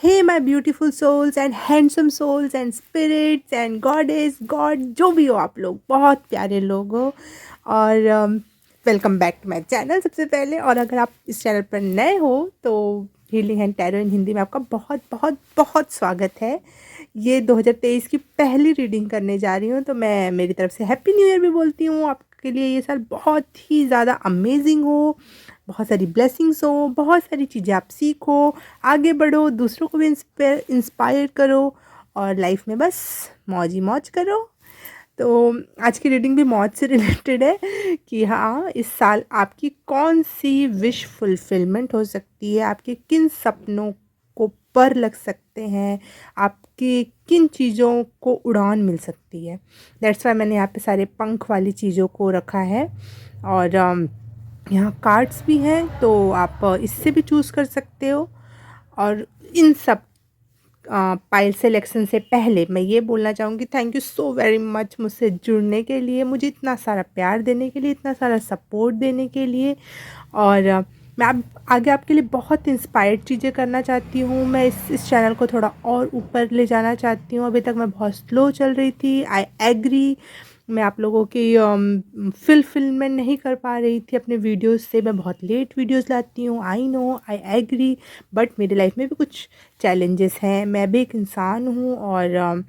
Hey my beautiful souls and handsome souls and spirits and goddess god जो भी हो आप लोग बहुत प्यारे लोग हो। और welcome back to my channel सबसे पहले। और अगर आप इस चैनल पर नए हो तो हीलिंग एंड टैरो इन हिंदी में आपका बहुत बहुत बहुत स्वागत है। ये 2023 की पहली रीडिंग करने जा रही हूँ, तो मैं मेरी तरफ से हैप्पी न्यू ईयर भी बोलती हूँ। आपके लिए ये साल बहुत ही ज़्यादा अमेजिंग हो, बहुत सारी ब्लेसिंग्स हो, बहुत सारी चीज़ें आप सीखो, आगे बढ़ो, दूसरों को भी इंस्पायर करो और लाइफ में बस मौज ही मौज करो। तो आज की रीडिंग भी मौज से रिलेटेड है कि हाँ, इस साल आपकी कौन सी विश फुलफिलमेंट हो सकती है, आपके किन सपनों को पर लग सकते हैं, आपकी किन चीज़ों को उड़ान मिल सकती है। दैट्स वाई मैंने यहाँ पे सारे पंख वाली चीज़ों को रखा है। और यहाँ कार्ड्स भी हैं, तो आप इससे भी चूज़ कर सकते हो। और इन सब पाइल सिलेक्शन से पहले मैं ये बोलना चाहूँगी, thank you so very much मुझसे जुड़ने के लिए, मुझे इतना सारा प्यार देने के लिए, इतना सारा सपोर्ट देने के लिए। और मैं अब आगे आपके लिए बहुत इंस्पायर्ड चीज़ें करना चाहती हूँ। मैं इस चैनल को थोड़ा और ऊपर ले जाना चाहती हूँ। अभी तक मैं बहुत स्लो चल रही थी, आई एग्री। मैं आप लोगों की फिलफिलमेंट नहीं कर पा रही थी अपने वीडियोस से। मैं बहुत लेट वीडियोस लाती हूँ, I know, I agree. But मेरी लाइफ में भी कुछ चैलेंजेस हैं, मैं भी एक इंसान हूँ। और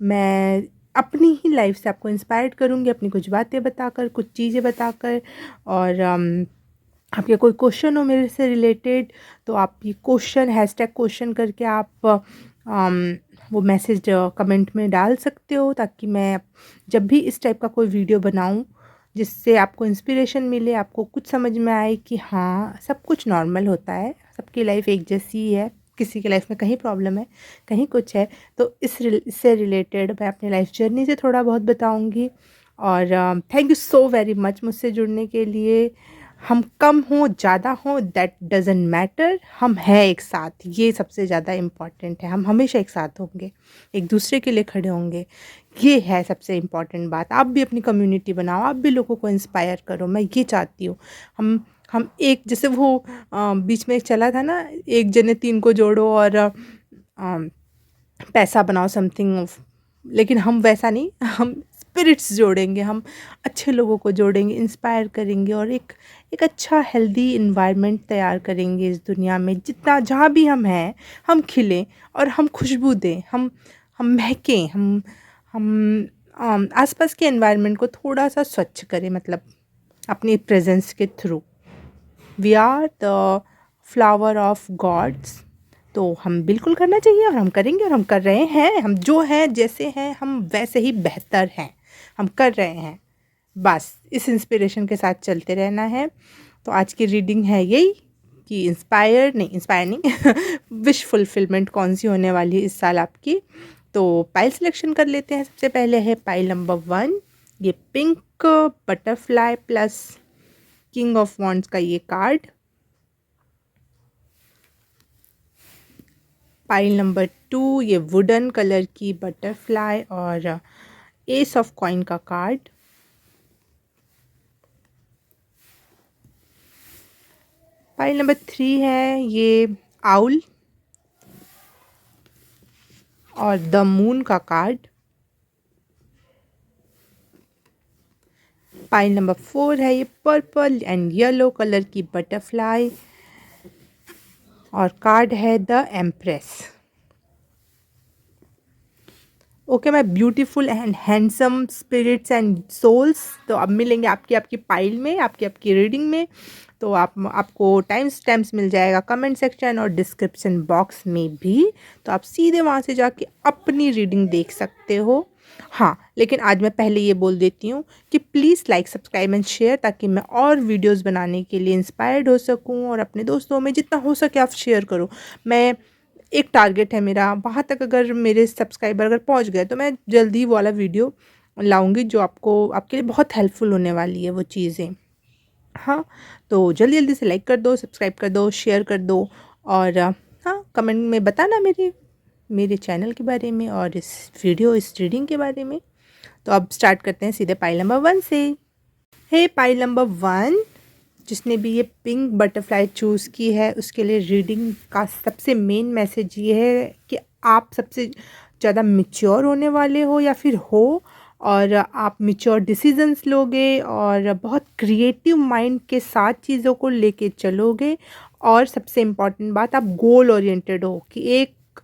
मैं अपनी ही लाइफ से आपको इंस्पायर्ड करूँगी, अपनी कुछ बातें बताकर, कुछ चीज़ें बताकर। और आपके कोई क्वेश्चन हो मेरे से रिलेटेड तो आप ये क्वेश्चन हैशटैग क्वेश्चन करके आप वो मैसेज कमेंट में डाल सकते हो, ताकि मैं जब भी इस टाइप का कोई वीडियो बनाऊं जिससे आपको इंस्पिरेशन मिले, आपको कुछ समझ में आए कि हाँ, सब कुछ नॉर्मल होता है, सबकी लाइफ एक जैसी ही है, किसी की लाइफ में कहीं प्रॉब्लम है, कहीं कुछ है। तो इससे रिलेटेड मैं अपनी लाइफ जर्नी से थोड़ा बहुत बताऊँगी। और thank you so very much मुझसे जुड़ने के लिए। हम कम हों ज़्यादा हों दैट डज़न्ट मैटर, हम हैं एक साथ, ये सबसे ज़्यादा इम्पॉर्टेंट है। हम हमेशा एक साथ होंगे, एक दूसरे के लिए खड़े होंगे, ये है सबसे इम्पॉर्टेंट बात। आप भी अपनी कम्युनिटी बनाओ, आप भी लोगों को इंस्पायर करो, मैं ये चाहती हूँ। हम एक जैसे वो बीच में एक चला था ना, एक जने तीन को जोड़ो और पैसा बनाओ समथिंग, लेकिन हम वैसा नहीं, हम स्पिरिट्स जोड़ेंगे, हम अच्छे लोगों को जोड़ेंगे, इंस्पायर करेंगे और एक एक अच्छा हेल्दी इन्वायरमेंट तैयार करेंगे इस दुनिया में। जितना जहाँ भी हम हैं, हम खिलें और हम खुशबू दें, हम महकें, हम आसपास के एनवायरनमेंट को थोड़ा सा स्वच्छ करें, मतलब अपनी प्रेजेंस के through. We are the flower of gods. तो हम बिल्कुल करना चाहिए और हम करेंगे और हम कर रहे हैं। हम जो हैं, जैसे हैं, हम वैसे ही बेहतर हैं, हम कर रहे हैं। बस इस इंस्पिरेशन के साथ चलते रहना है। तो आज की रीडिंग है यही कि इंस्पायर नहीं विश फुलफिलमेंट कौन सी होने वाली है इस साल आपकी। तो पाइल सिलेक्शन कर लेते हैं। सबसे पहले है पाइल नंबर 1, ये pink butterfly plus king of wands का ये कार्ड। पाइल नंबर 2, ये वुडन कलर की बटरफ्लाई और एस ऑफ कॉइन का कार्ड। पाइल नंबर 3 है ये आउल और द मून का कार्ड। पाइल नंबर 4 है ये पर्पल एंड येलो कलर की बटरफ्लाई और कार्ड है the empress. Okay my beautiful and handsome spirits and souls, तो अब मिलेंगे आपकी आपकी पाइल में, आपकी आपकी रीडिंग में। तो आपको टाइम स्टैम्प्स मिल जाएगा कमेंट सेक्शन और डिस्क्रिप्शन बॉक्स में भी, तो आप सीधे वहाँ से जाके अपनी रीडिंग देख सकते हो। हाँ, लेकिन आज मैं पहले ये बोल देती हूँ कि please like subscribe and share, ताकि मैं और वीडियोस बनाने के लिए इंस्पायर्ड हो सकूँ। और अपने दोस्तों में जितना हो सके आप शेयर करो। मैं एक टारगेट है मेरा, वहाँ तक अगर मेरे सब्सक्राइबर अगर पहुँच गए तो मैं जल्दी वाला वीडियो लाऊंगी जो आपके लिए बहुत हेल्पफुल होने वाली है वो चीज़ें। हाँ, तो जल्दी जल्दी से लाइक कर दो, सब्सक्राइब कर दो, शेयर कर दो। और हाँ, कमेंट में बताना मेरे मेरे चैनल के बारे में और इस रीडिंग के बारे में। तो अब स्टार्ट करते हैं सीधे पाइल नंबर 1 से। हे पाइल नंबर 1, जिसने भी ये पिंक बटरफ्लाई चूज़ की है उसके लिए रीडिंग का सबसे मेन मैसेज ये है कि आप सबसे ज़्यादा मैच्योर होने वाले हो या फिर हो, और आप मैच्योर डिसीजंस लोगे और बहुत क्रिएटिव माइंड के साथ चीज़ों को लेके चलोगे। और सबसे इम्पॉर्टेंट बात, आप गोल ओरिएंटेड हो कि एक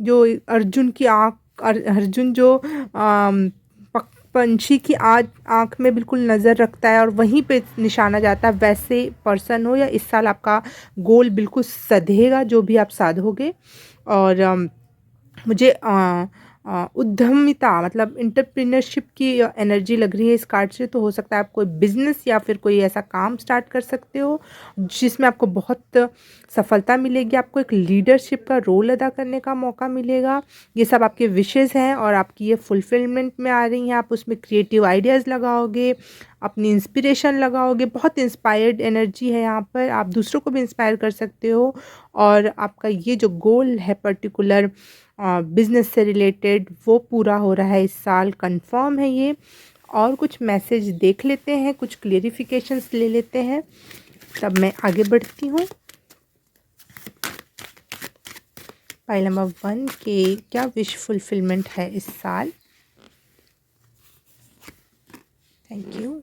जो अर्जुन की आँख अर्जुन जो पंछी की आँख में बिल्कुल नज़र रखता है और वहीं पे निशाना जाता है, वैसे पर्सन हो। या इस साल आपका गोल बिल्कुल सधेगा जो भी आप साधोगे। और मुझे उद्यमिता मतलब एंटरप्रेन्योरशिप की एनर्जी लग रही है इस कार्ड से। तो हो सकता है आप कोई बिजनेस या फिर कोई ऐसा काम स्टार्ट कर सकते हो जिसमें आपको बहुत सफलता मिलेगी, आपको एक लीडरशिप का रोल अदा करने का मौका मिलेगा। ये सब आपके विशेज़ हैं और आपकी ये फुलफिलमेंट में आ रही हैं। आप उसमें क्रिएटिव आइडियाज़ लगाओगे, अपनी इंस्पिरेशन लगाओगे, बहुत इंस्पायर्ड एनर्जी है यहाँ पर। आप दूसरों को भी इंस्पायर कर सकते हो। और आपका ये जो गोल है पर्टिकुलर बिजनेस से रिलेटेड, वो पूरा हो रहा है इस साल, कंफर्म है ये। और कुछ मैसेज देख लेते हैं, कुछ क्लियरिफिकेशंस ले लेते हैं, तब मैं आगे बढ़ती हूँ। पाइल नंबर 1 के क्या विश फुलफिलमेंट है इस साल। Thank you.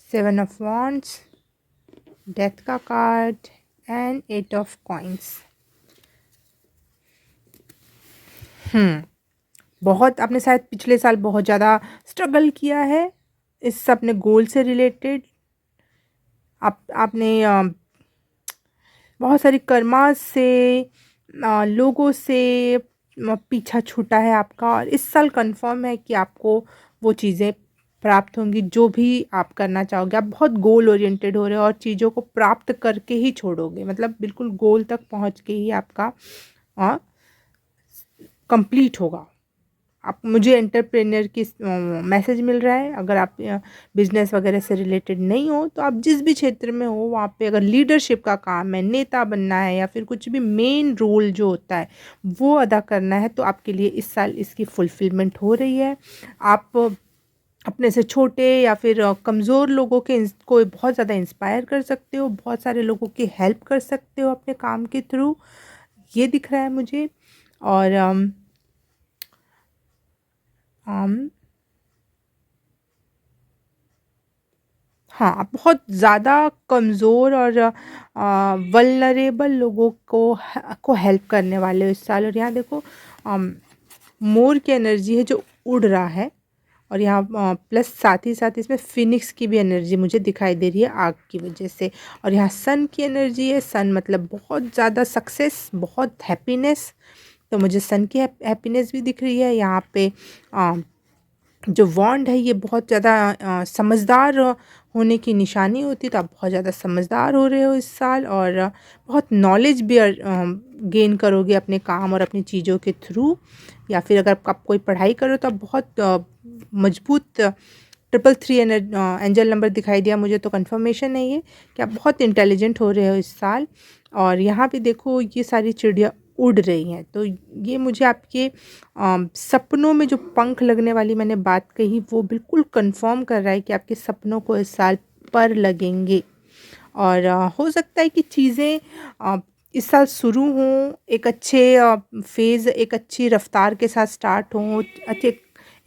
Seven of wands, death का कार्ड एंड 8 ऑफ कॉइंस। बहुत आपने शायद पिछले साल बहुत ज़्यादा स्ट्रगल किया है इस अपने गोल से रिलेटेड। आपने बहुत सारी कर्मा से लोगों से पीछा छूटा है आपका, और इस साल कंफर्म है कि आपको वो चीज़ें प्राप्त होंगी जो भी आप करना चाहोगे। आप बहुत गोल ओरिएंटेड हो रहे हो और चीज़ों को प्राप्त करके ही छोड़ोगे, मतलब बिल्कुल गोल तक पहुंच के ही आपका कंप्लीट होगा। आप मुझे एंटरप्रेन्योर की मैसेज मिल रहा है। अगर आप बिजनेस वगैरह से रिलेटेड नहीं हो तो आप जिस भी क्षेत्र में हो वहाँ पे अगर लीडरशिप का काम है, नेता बनना है या फिर कुछ भी मेन रोल जो होता है वो अदा करना है, तो आपके लिए इस साल इसकी फुलफिलमेंट हो रही है। आप अपने से छोटे या फिर कमज़ोर लोगों के को बहुत ज़्यादा इंस्पायर कर सकते हो, बहुत सारे लोगों की हेल्प कर सकते हो अपने काम के थ्रू, ये दिख रहा है मुझे। और हाँ, आप बहुत ज़्यादा कमज़ोर और वल्नरेबल लोगों को हेल्प करने वाले हो इस साल। और यहाँ देखो मोर की एनर्जी है जो उड़ रहा है, और यहाँ प्लस साथ ही साथ इसमें फिनिक्स की भी एनर्जी मुझे दिखाई दे रही है आग की वजह से। और यहाँ सन की एनर्जी है, सन मतलब बहुत ज़्यादा सक्सेस, बहुत हैप्पीनेस। तो मुझे सन की हैप्पीनेस भी दिख रही है यहाँ पे। जो वॉन्ड है ये बहुत ज़्यादा समझदार होने की निशानी होती है, तो आप बहुत ज़्यादा समझदार हो रहे हो इस साल, और बहुत नॉलेज भी गेन करोगे अपने काम और अपनी चीज़ों के थ्रू। या फिर अगर आप कोई पढ़ाई करो तो आप बहुत मजबूत 333 एंजल नंबर दिखाई दिया मुझे, तो कंफर्मेशन है ये कि आप बहुत इंटेलिजेंट हो रहे हो इस साल। और यहाँ पे देखो ये सारी चिड़िया उड़ रही हैं, तो ये मुझे आपके सपनों में जो पंख लगने वाली मैंने बात कही वो बिल्कुल कंफर्म कर रहा है कि आपके सपनों को इस साल पर लगेंगे। और हो सकता है कि चीज़ें इस साल शुरू हों, एक अच्छे फेज़, एक अच्छी रफ्तार के साथ स्टार्ट हों,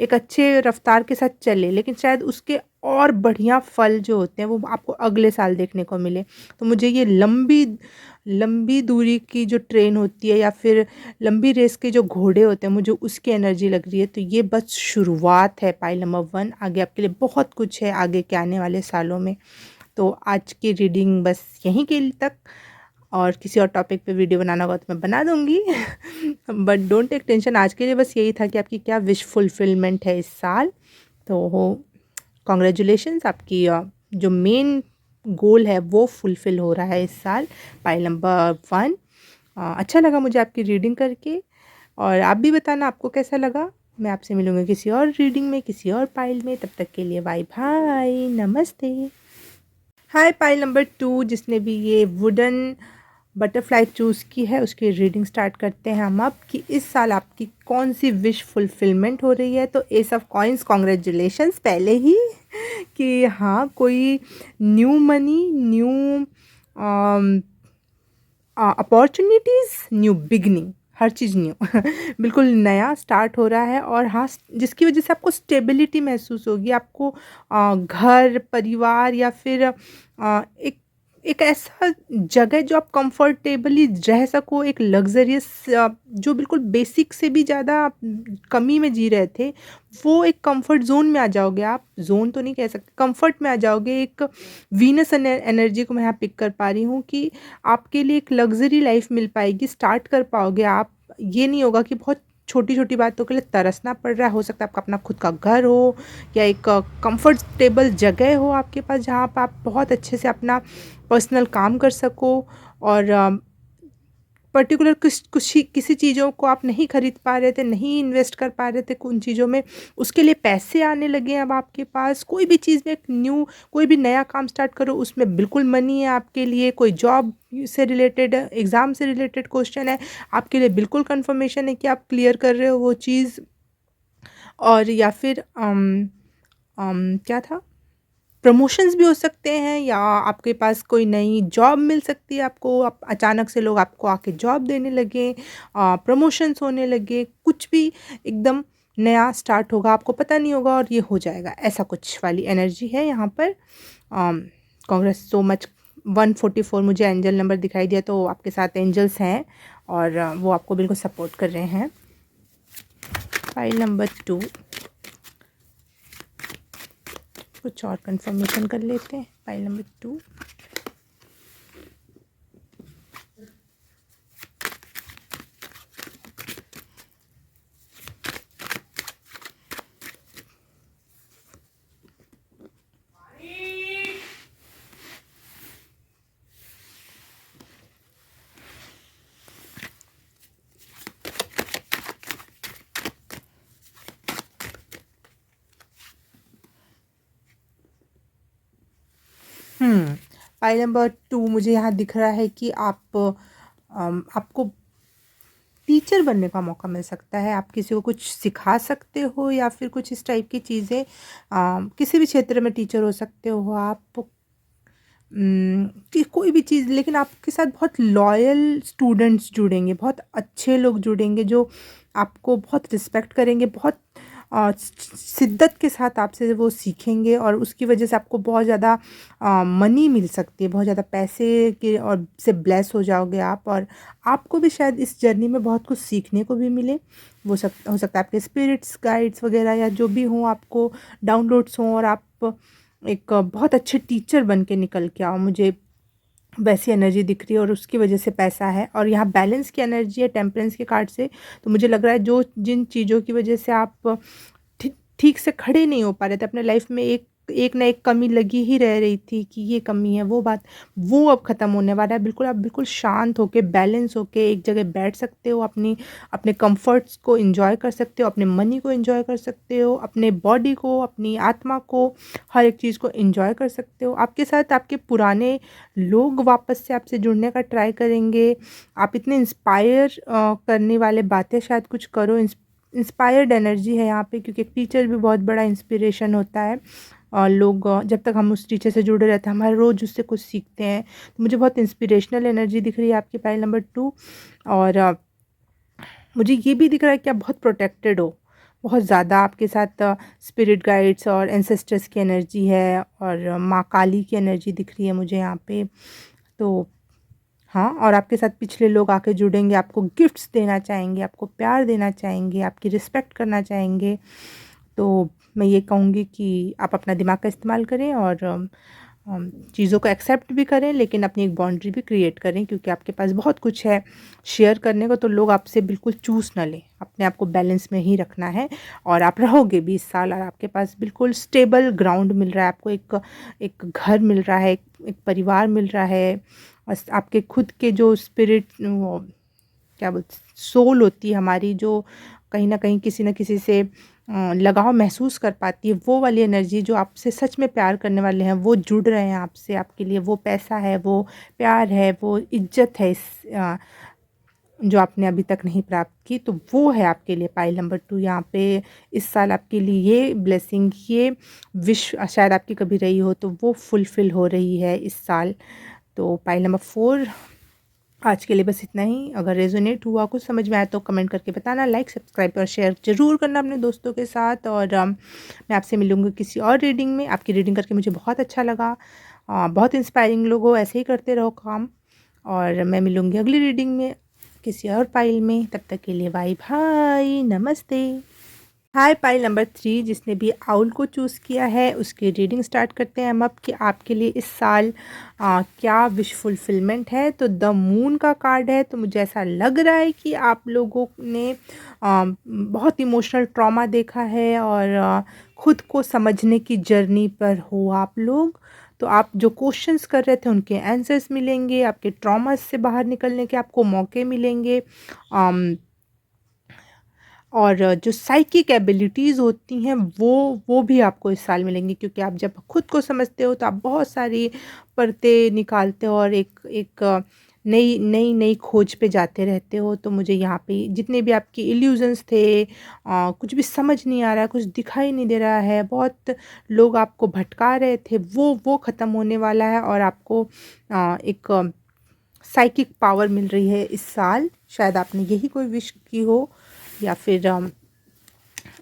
एक अच्छे रफ्तार के साथ चले, लेकिन शायद उसके और बढ़िया फल जो होते हैं वो आपको अगले साल देखने को मिले। तो मुझे ये लंबी लंबी दूरी की जो ट्रेन होती है या फिर लंबी रेस के जो घोड़े होते हैं, मुझे उसकी एनर्जी लग रही है। तो ये बस शुरुआत है पाइल नंबर 1, आगे आपके लिए बहुत कुछ है आगे के आने वाले सालों में। तो आज की रीडिंग बस यहीं के लिए तक, और किसी और टॉपिक पे वीडियो बनाना होगा तो मैं बना दूँगी बट डोंट टेक टेंशन, आज के लिए बस यही था कि आपकी क्या विश फुलफिलमेंट है इस साल। तो हो कॉन्ग्रेचुलेशंस, आपकी जो मेन गोल है वो फुलफ़िल हो रहा है इस साल, पाइल नंबर 1। अच्छा लगा मुझे आपकी रीडिंग करके, और आप भी बताना आपको कैसा लगा। मैं आपसे मिलूँगी किसी और रीडिंग में, किसी और पाइल में, तब तक के लिए बाय बाय, नमस्ते। हाय पाइल नंबर 2, जिसने भी ये वुडन बटरफ्लाई चूज़ की है, उसकी रीडिंग स्टार्ट करते हैं हम अब कि इस साल आपकी कौन सी विश फुलफिलमेंट हो रही है। तो एस ऑफ कॉइन्स, कॉन्ग्रेचुलेशंस पहले ही कि हाँ, कोई new money, new opportunities, new beginning, हर चीज़ न्यू बिल्कुल नया स्टार्ट हो रहा है। और हाँ, जिसकी वजह से आपको स्टेबिलिटी महसूस होगी, आपको घर परिवार या फिर एक एक ऐसा जगह जो आप कंफर्टेबली रह सको, एक लग्जरियस, जो बिल्कुल बेसिक से भी ज़्यादा आप कमी में जी रहे थे, वो एक कंफर्ट जोन में आ जाओगे आप। जोन तो नहीं कह सकते, कंफर्ट में आ जाओगे। एक वीनस एनर्जी को मैं यहाँ पिक कर पा रही हूँ कि आपके लिए एक लग्ज़री लाइफ मिल पाएगी, स्टार्ट कर पाओगे आप। ये नहीं होगा कि बहुत छोटी-छोटी बातों के लिए तरसना पड़ रहा है। हो सकता है आपका अपना खुद का घर हो या एक कंफर्टेबल जगह हो आपके पास, जहाँ पे आप बहुत अच्छे से अपना पर्सनल काम कर सको। और पर्टिकुलर किसी चीज़ों को आप नहीं खरीद पा रहे थे, नहीं इन्वेस्ट कर पा रहे थे उन चीज़ों में, उसके लिए पैसे आने लगे हैं अब आपके पास। कोई भी चीज़ में एक न्यू, कोई भी नया काम स्टार्ट करो, उसमें बिल्कुल मनी है आपके लिए। कोई जॉब से रिलेटेड, एग्ज़ाम से रिलेटेड क्वेश्चन है, आपके लिए बिल्कुल कन्फर्मेशन है कि आप क्लियर कर रहे हो वो चीज़। और या फिर क्या था, प्रमोशंस भी हो सकते हैं, या आपके पास कोई नई जॉब मिल सकती है आपको। आप अचानक से लोग आपको आके जॉब देने लगे, प्रमोशंस होने लगे, कुछ भी एकदम नया स्टार्ट होगा, आपको पता नहीं होगा और ये हो जाएगा, ऐसा कुछ वाली एनर्जी है यहाँ पर। Congress so much. 144 मुझे एंजल नंबर दिखाई दिया, तो आपके साथ एंजल्स हैं और वो आपको बिल्कुल सपोर्ट कर रहे हैं। फाइल नंबर 2, कुछ और कंफर्मेशन कर लेते हैं। फाइल नंबर 2, फाइल नंबर 2 मुझे यहाँ दिख रहा है कि आपको टीचर बनने का मौका मिल सकता है। आप किसी को कुछ सिखा सकते हो या फिर कुछ इस टाइप की चीज़ें, किसी भी क्षेत्र में टीचर हो सकते हो आप। कि कोई भी चीज़, लेकिन आपके साथ बहुत लॉयल स्टूडेंट्स जुड़ेंगे, बहुत अच्छे लोग जुड़ेंगे जो आपको बहुत रिस्पेक्ट करेंगे, बहुत शिद्दत के साथ आपसे वो सीखेंगे, और उसकी वजह से आपको बहुत ज़्यादा मनी मिल सकती है, बहुत ज़्यादा पैसे के और से ब्लेस हो जाओगे आप। और आपको भी शायद इस जर्नी में बहुत कुछ सीखने को भी मिले। वो हो सकता है आपके स्पिरिट्स गाइड्स वगैरह या जो भी हों, आपको डाउनलोड्स हों और आप एक बहुत अच्छे टीचर बन के निकल के आओ। मुझे वैसी एनर्जी दिख रही है और उसकी वजह से पैसा है। और यहाँ बैलेंस की एनर्जी है टेम्परेंस के कार्ड से। तो मुझे लग रहा है जो जिन चीज़ों की वजह से आप ठीक से खड़े नहीं हो पा रहे थे अपने लाइफ में, एक एक ना एक कमी लगी ही रह रही थी कि ये कमी है, वो बात, वो अब ख़त्म होने वाला है। बिल्कुल आप बिल्कुल शांत होके, बैलेंस होके एक जगह बैठ सकते हो, अपने कंफर्ट्स को एंजॉय कर सकते हो, अपने मनी को एंजॉय कर सकते हो, अपने बॉडी को, अपनी आत्मा को, हर एक चीज़ को एंजॉय कर सकते हो। आपके साथ आपके पुराने लोग वापस से आपसे जुड़ने का ट्राई करेंगे। आप इतने इंस्पायर करने वाले बातें शायद कुछ करो। इंस्पायर्ड एनर्जी है यहाँ पे, क्योंकि एक टीचर भी बहुत बड़ा इंस्पिरेशन होता है। और लोग जब तक हम उस टीचर से जुड़े रहते हैं, हमारे रोज़ उससे कुछ सीखते हैं। तो मुझे बहुत इंस्पिरेशनल एनर्जी दिख रही है आपकी फाइल नंबर 2। और मुझे ये भी दिख रहा है कि आप बहुत प्रोटेक्टेड हो, बहुत ज़्यादा। आपके साथ स्पिरिट गाइड्स और एंसेस्टर्स की एनर्जी है, और माँ काली की एनर्जी दिख रही है मुझे यहाँ पे। तो हाँ, और आपके साथ पिछले लोग आके जुड़ेंगे, आपको गिफ्ट्स देना चाहेंगे, आपको प्यार देना चाहेंगे, आपकी रिस्पेक्ट करना चाहेंगे। तो मैं ये कहूँगी कि आप अपना दिमाग का इस्तेमाल करें और चीज़ों को एक्सेप्ट भी करें, लेकिन अपनी एक बाउंड्री भी क्रिएट करें, क्योंकि आपके पास बहुत कुछ है शेयर करने को। तो लोग आपसे बिल्कुल चूज़ ना लें, अपने आप को बैलेंस में ही रखना है। और आप रहोगे 20 साल, और आपके पास बिल्कुल स्टेबल ग्राउंड मिल रहा है आपको, एक घर मिल रहा है, एक परिवार मिल रहा है। और आपके खुद के जो स्पिरिट, वो क्या बोलते, सोल होती है हमारी, जो कहीं ना कहीं किसी न किसी से लगाव महसूस कर पाती है, वो वाली एनर्जी जो आपसे सच में प्यार करने वाले हैं वो जुड़ रहे हैं आपसे, आपके लिए वो पैसा है, वो प्यार है, वो इज्जत है जो आपने अभी तक नहीं प्राप्त की, तो वो है आपके लिए पाइल नंबर 2 यहाँ पे। इस साल आपके लिए ये ब्लेसिंग, ये विश शायद आपकी कभी रही हो तो वो फुलफ़िल हो रही है इस साल। तो पाइल नंबर 4 आज के लिए बस इतना ही। अगर रेजोनेट हुआ, कुछ समझ में आया तो कमेंट करके बताना, लाइक सब्सक्राइब और शेयर ज़रूर करना अपने दोस्तों के साथ। और मैं आपसे मिलूँगी किसी और रीडिंग में। आपकी रीडिंग करके मुझे बहुत अच्छा लगा। बहुत इंस्पायरिंग लोग हो, ऐसे ही करते रहो काम। और मैं मिलूँगी अगली रीडिंग में किसी और पाइल में। तब तक के लिए बाय बाय, नमस्ते। हाय पाइल नंबर 3 जिसने भी आउल को चूज़ किया है उसकी रीडिंग स्टार्ट करते हैं हम अब कि आपके लिए इस साल क्या विश फुलफिलमेंट है। तो द मून का कार्ड है, तो मुझे ऐसा लग रहा है कि आप लोगों ने बहुत इमोशनल ट्रॉमा देखा है और खुद को समझने की जर्नी पर हो आप लोग। तो आप जो क्वेश्चंस कर रहे थे उनके आंसर्स मिलेंगे, आपके ट्रॉमा से बाहर निकलने के आपको मौके मिलेंगे। और जो साइकिक एबिलिटीज़ होती हैं वो भी आपको इस साल मिलेंगी, क्योंकि आप जब खुद को समझते हो तो आप बहुत सारी परतें निकालते हो और एक एक नई नई नई खोज पे जाते रहते हो। तो मुझे यहाँ पे जितने भी आपके इल्यूजन्स थे, कुछ भी समझ नहीं आ रहा है, कुछ दिखाई नहीं दे रहा है, बहुत लोग आपको भटका रहे थे, वो ख़त्म होने वाला है और आपको एक साइकिक पावर मिल रही है इस साल। शायद आपने यही कोई विश की हो या फिर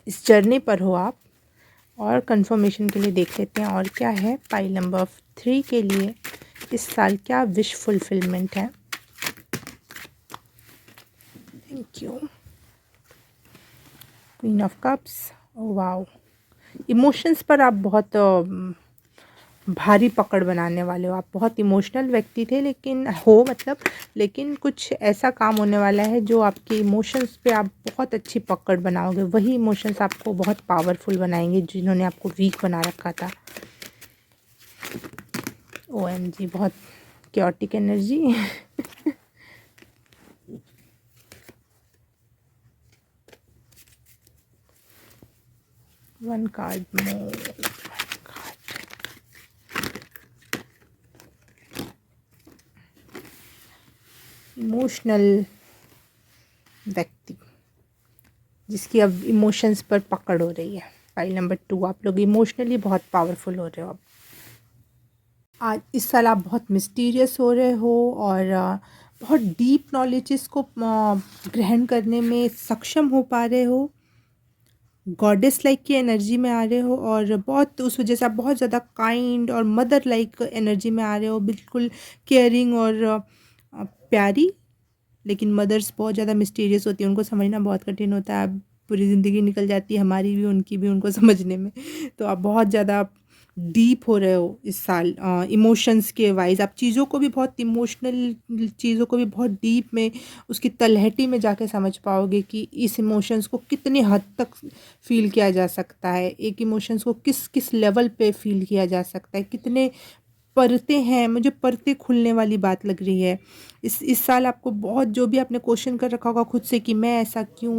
इस जर्नी पर हो आप। और कंफर्मेशन के लिए देख लेते हैं और क्या है पाइल नंबर 3 के लिए इस साल क्या विश फुलफिलमेंट है। Thank you. Queen of cups, wow. Emotions पर आप बहुत भारी पकड़ बनाने वाले हो। आप बहुत इमोशनल व्यक्ति थे लेकिन कुछ ऐसा काम होने वाला है जो आपके इमोशंस पे आप बहुत अच्छी पकड़ बनाओगे। वही इमोशंस आपको बहुत पावरफुल बनाएंगे जिन्होंने आपको वीक बना रखा था। OMG, बहुत क्योटिक एनर्जी। वन कार्ड मोर। इमोशनल व्यक्ति जिसकी अब इमोशंस पर पकड़ हो रही है। फाइल नंबर 2 आप लोग इमोशनली बहुत पावरफुल हो रहे हो अब। आज इस साल आप बहुत मिस्टीरियस हो रहे हो और बहुत डीप नॉलेजेस को ग्रहण करने में सक्षम हो पा रहे हो। गॉडेस लाइक की एनर्जी में आ रहे हो और बहुत उस वजह से आप बहुत ज़्यादा काइंड और मदर लाइक एनर्जी में आ रहे हो, बिल्कुल केयरिंग और प्यारी। लेकिन मदर्स बहुत ज़्यादा मिस्टीरियस होती है, उनको समझना बहुत कठिन होता है। पूरी ज़िंदगी निकल जाती है हमारी भी उनकी भी उनको समझने में। तो आप बहुत ज़्यादा डीप हो रहे हो इस साल इमोशंस के वाइज। आप चीज़ों को भी बहुत इमोशनल चीज़ों को भी बहुत डीप में उसकी तलहटी में जाके समझ पाओगे कि इस इमोशंस को कितनी हद तक फील किया जा सकता है, एक इमोशंस को किस किस लेवल पे फील किया जा सकता है, कितने परतें हैं। मुझे परतें खुलने वाली बात लग रही है। इस साल आपको बहुत जो भी आपने क्वेश्चन कर रखा होगा खुद से कि मैं ऐसा क्यों,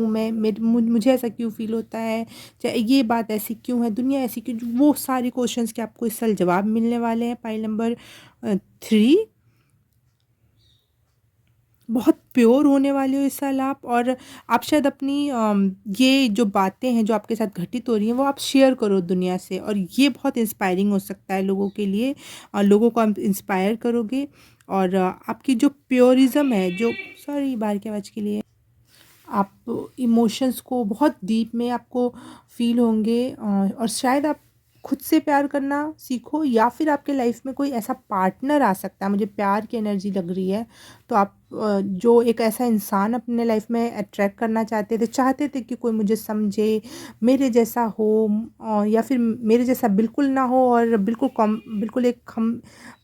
मुझे ऐसा क्यों फील होता है, चाहे ये बात ऐसी क्यों है, दुनिया ऐसी क्यों, वो सारे क्वेश्चंस के आपको इस साल जवाब मिलने वाले हैं। पाइल नंबर 3 बहुत प्योर होने वाले हो इस साल आप। और आप शायद अपनी ये जो बातें हैं जो आपके साथ घटित हो रही हैं वो आप शेयर करो दुनिया से, और ये बहुत इंस्पायरिंग हो सकता है लोगों के लिए। लोगों को आप इंस्पायर करोगे और आपकी जो प्योरिज्म है, जो सॉरी बाहर की आवाज़ के लिए, आप इमोशंस को बहुत डीप में आपको फील होंगे। और शायद आप खुद से प्यार करना सीखो या फिर आपके लाइफ में कोई ऐसा पार्टनर आ सकता है। मुझे प्यार की एनर्जी लग रही है। तो आप जो एक ऐसा इंसान अपने लाइफ में अट्रैक्ट करना चाहते थे कि कोई मुझे समझे, मेरे जैसा हो, या फिर मेरे जैसा बिल्कुल ना हो और बिल्कुल एक हम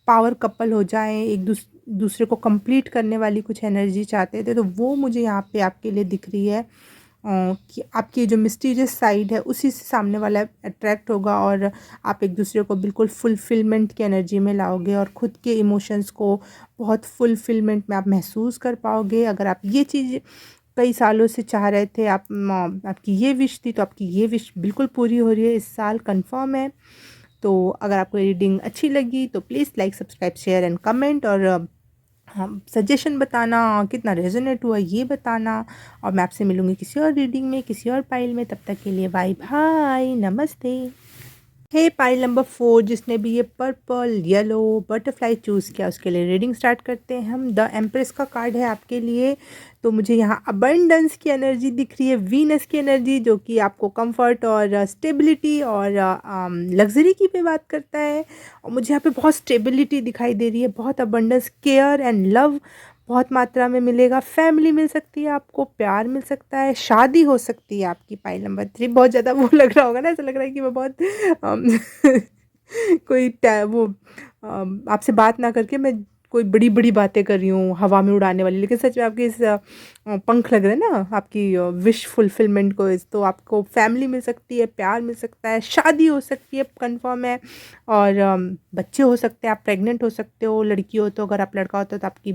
पावर कपल हो जाएं, एक दूसरे को कंप्लीट करने वाली कुछ एनर्जी चाहते थे। तो वो मुझे यहाँ पे आपके लिए दिख रही है कि आपकी जो मिस्टीरियस साइड है उसी से सामने वाला अट्रैक्ट होगा और आप एक दूसरे को बिल्कुल फुलफिलमेंट की एनर्जी में लाओगे और ख़ुद के इमोशंस को बहुत फुलफिलमेंट में आप महसूस कर पाओगे। अगर आप ये चीज़ कई सालों से चाह रहे थे आप, आपकी ये विश थी, तो आपकी ये विश बिल्कुल पूरी हो रही है इस साल, कंफर्म है। तो अगर आपको रीडिंग अच्छी लगी तो please like, subscribe, share and comment, और हम सजेशन बताना, कितना रेजोनेट हुआ ये बताना। और मैं आपसे मिलूँगी किसी और रीडिंग में, किसी और पाइल में। तब तक के लिए बाय बाय, नमस्ते। हे पाइल नंबर 4, जिसने भी ये पर्पल येलो बटरफ्लाई चूज़ किया उसके लिए रीडिंग स्टार्ट करते हैं हम। द एम्प्रेस का कार्ड है आपके लिए। तो मुझे यहाँ अबंडेंस की एनर्जी दिख रही है, वीनस की एनर्जी, जो कि आपको कंफर्ट और स्टेबिलिटी और लग्जरी की पे बात करता है। और मुझे यहाँ पे बहुत स्टेबिलिटी दिखाई दे रही है, बहुत अबंडेंस, केयर एंड लव बहुत मात्रा में मिलेगा। फैमिली मिल सकती है आपको, प्यार मिल सकता है, शादी हो सकती है आपकी। पाइल नंबर 3 बहुत ज़्यादा वो लग रहा होगा ना, ऐसा लग रहा है कि मैं बहुत कोई वो आपसे बात ना करके मैं कोई बड़ी बड़ी बातें कर रही हूँ हवा में उड़ाने वाली, लेकिन सच में आपके इस पंख लग रहे हैं ना आपकी विश फुलफिलमेंट को। इस तो आपको फैमिली मिल सकती है, प्यार मिल सकता है, शादी हो सकती है, कंफर्म है। और बच्चे हो सकते हैं, आप प्रेग्नेंट हो सकते हो, लड़की हो तो, अगर आप लड़का हो तो आपकी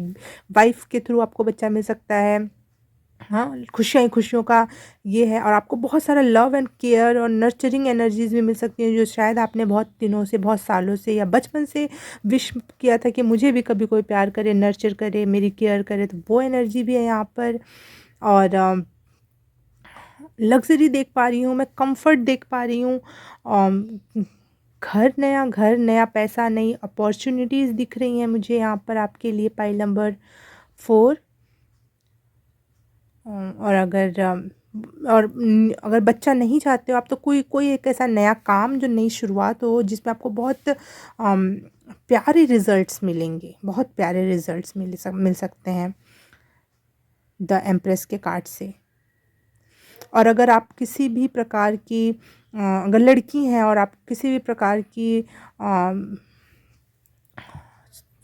वाइफ के थ्रू आपको बच्चा मिल सकता है। हाँ, खुशियाँ ही खुशियों का ये है। और आपको बहुत सारा लव एंड केयर और नर्चरिंग एनर्जीज भी मिल सकती हैं, जो शायद आपने बहुत दिनों से, बहुत सालों से या बचपन से विश किया था कि मुझे भी कभी कोई प्यार करे, नर्चर करे, मेरी केयर करे। तो वो एनर्जी भी है यहाँ पर। और लग्जरी देख पा रही हूँ मैं, कंफर्ट देख पा रही हूँ। घर नया पैसा, नई अपॉर्चुनिटीज़ दिख रही हैं मुझे यहाँ पर आपके लिए, पाइल नंबर 4। और अगर बच्चा नहीं चाहते हो आप, तो कोई कोई एक ऐसा नया काम जो नई शुरुआत हो, जिसमें आपको बहुत प्यारे रिजल्ट्स मिलेंगे, बहुत प्यारे रिजल्ट्स मिल सकते हैं द एम्प्रेस के कार्ड से। और अगर आप किसी भी प्रकार की अगर लड़की हैं और आप किसी भी प्रकार की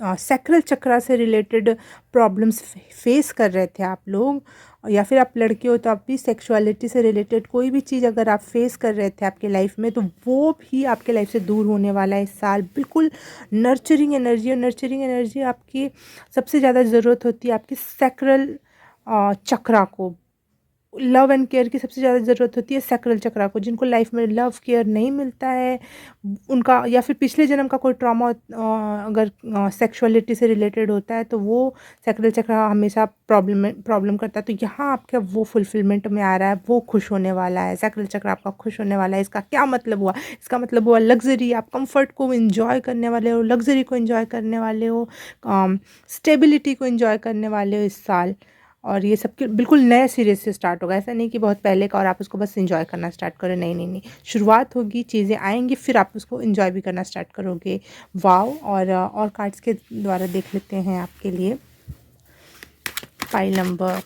सैक्रल चक्रा से रिलेटेड प्रॉब्लम्स फेस कर रहे थे आप लोग, या फिर आप लड़के हो तो आप भी सेक्सुअलिटी से रिलेटेड कोई भी चीज़ अगर आप फेस कर रहे थे आपके लाइफ में, तो वो भी आपके लाइफ से दूर होने वाला है इस साल। बिल्कुल नर्चरिंग एनर्जी, और नर्चरिंग एनर्जी आपकी सबसे ज़्यादा ज़रूरत होती है आपकी सैक्रल चक्रा को। लव एंड केयर की सबसे ज़्यादा ज़रूरत होती है सैक्रल चक्रा को। जिनको लाइफ में लव केयर नहीं मिलता है उनका, या फिर पिछले जन्म का कोई ट्रॉमा अगर सेक्सुअलिटी से रिलेटेड होता है, तो वो सैक्रल चक्रा हमेशा प्रॉब्लम करता है। तो यहाँ आपका वो फुलफिलमेंट में आ रहा है, वो खुश होने वाला है, सैक्रल चक्रा आपका खुश होने वाला है। इसका क्या मतलब हुआ? इसका मतलब हुआ लग्जरी, आप कंफर्ट को इन्जॉय करने वाले हो, लग्जरी को इन्जॉय करने वाले हो, स्टेबिलिटी को इन्जॉय करने वाले हो इस साल। और ये सब बिल्कुल नए सिरे से स्टार्ट होगा, ऐसा नहीं कि बहुत पहले का और आप उसको बस एंजॉय करना स्टार्ट करो। नहीं नहीं नहीं, शुरुआत होगी, चीज़ें आएंगी, फिर आप उसको एंजॉय भी करना स्टार्ट करोगे। वाव। और कार्ड्स के द्वारा देख लेते हैं आपके लिए pile number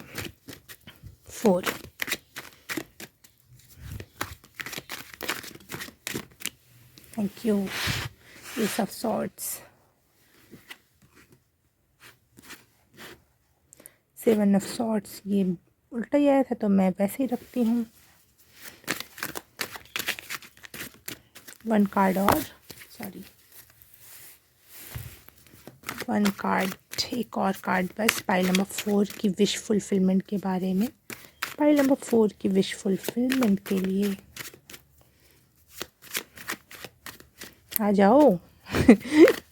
4। Thank you. S of swords, 7 of swords, ये उल्टा ही आया था तो मैं वैसे ही रखती हूँ। 1 कार्ड और, सॉरी, 1 कार्ड, एक और कार्ड बस, पाइल नंबर 4 की विश फुलफिलमेंट के बारे में। पाइल नंबर 4 की विश फुलफिलमेंट के लिए आ जाओ।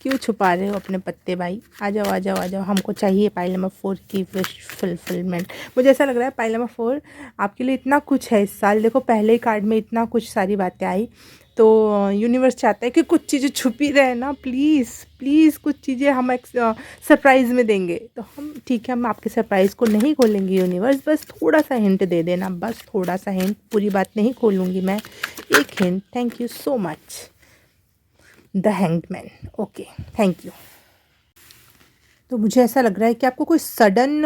क्यों छुपा रहे हो अपने पत्ते भाई? आ जाओ आ जाओ आ जाओ, हमको चाहिए पाइल नंबर 4 की विश फुलफिलमेंट। मुझे ऐसा लग रहा है पाइल नंबर 4 आपके लिए इतना कुछ है इस साल। देखो पहले ही कार्ड में इतना कुछ सारी बातें आई, तो यूनिवर्स चाहता है कि कुछ चीज़ें छुपी रहे ना, प्लीज़ प्लीज़ कुछ चीज़ें हम एक सरप्राइज़ में देंगे। तो हम ठीक है, हम आपके सरप्राइज़ को नहीं खोलेंगे यूनिवर्स, बस थोड़ा सा हिंट दे देना, बस थोड़ा सा हिंट, पूरी बात नहीं खोलूँगी मैं, एक hint. Thank you so much. The hanged man, okay, thank you. तो मुझे ऐसा लग रहा है कि आपको कोई सडन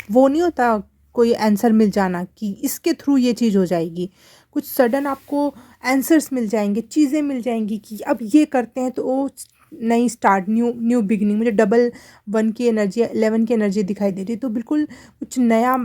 वो नहीं होता, कोई आंसर मिल जाना कि इसके थ्रू ये चीज़ हो जाएगी। कुछ सडन आपको आंसर्स मिल जाएंगे, चीज़ें मिल जाएंगी कि अब ये करते हैं तो वो नई स्टार्ट, न्यू न्यू बिगनिंग। मुझे डबल 1 की एनर्जी, 11 की एनर्जी दिखाई दे रही है। तो बिल्कुल कुछ नया,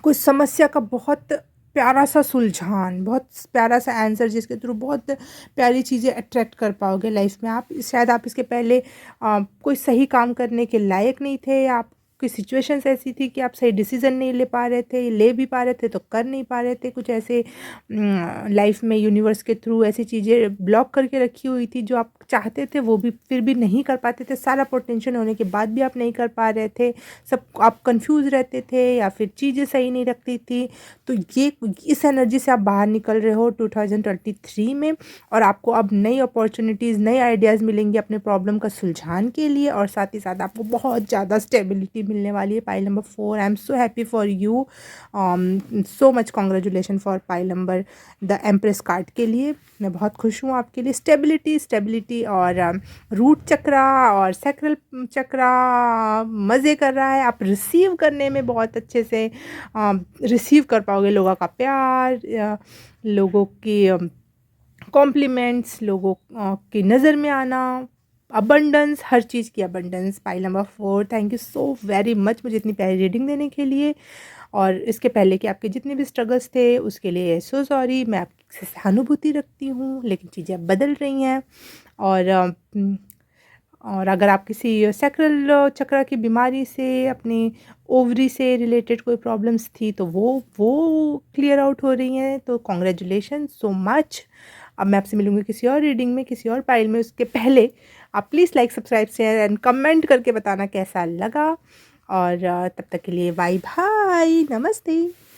कोई समस्या का बहुत प्यारा सा सुलझान, बहुत प्यारा सा आंसर, जिसके थ्रू बहुत प्यारी चीज़ें अट्रैक्ट कर पाओगे लाइफ में आप। शायद आप इसके पहले कोई सही काम करने के लायक नहीं थे, या आप आपकी सिचुएशंस ऐसी थी कि आप सही डिसीज़न नहीं ले पा रहे थे, ले भी पा रहे थे तो कर नहीं पा रहे थे, कुछ ऐसे लाइफ में यूनिवर्स के थ्रू ऐसी चीज़ें ब्लॉक करके रखी हुई थी जो आप चाहते थे वो भी फिर भी नहीं कर पाते थे, सारा पोटेंशियल होने के बाद भी आप नहीं कर पा रहे थे, सब आप कंफ्यूज रहते थे या फिर चीज़ें सही नहीं रखती थी। तो ये इस एनर्जी से आप बाहर निकल रहे हो 2023 में, और आपको अब नई अपॉर्चुनिटीज़, नए आइडियाज़ मिलेंगे अपने प्रॉब्लम का सुलझान के लिए, और साथ ही साथ आपको बहुत ज़्यादा स्टेबिलिटी मिलने वाली है। Pile number 4, I am so happy for you, so much congratulation for pile number the empress card के लिए। मैं बहुत खुश हूँ आपके लिए। स्टेबिलिटी और रूट चक्रा और सैक्रल चक्रा मज़े कर रहा है। आप रिसीव करने में बहुत अच्छे से रिसीव कर पाओगे लोगों का प्यार, लोगों की कॉम्प्लीमेंट्स, लोगों की नज़र में आना, अबंडेंस, हर चीज़ की abundance. Pile number 4, thank you so very much मुझे इतनी प्यारी रीडिंग देने के लिए, और इसके पहले कि आपके जितने भी स्ट्रगल्स थे उसके लिए सो सॉरी। मैं आपसे सहानुभूति रखती हूँ, लेकिन चीज़ें अब बदल रही हैं। और अगर आप किसी सैक्रल चक्र की बीमारी से, अपनी ओवरी से रिलेटेड कोई प्रॉब्लम्स थी तो वो क्लियर आउट हो रही हैं, तो कॉन्ग्रेचुलेशन सो मच। अब मैं आपसे मिलूँगी किसी और रीडिंग में, किसी और पाइल में। उसके पहले आप please like, subscribe, share and comment करके बताना कैसा लगा, और तब तक के लिए बाय बाय, नमस्ते।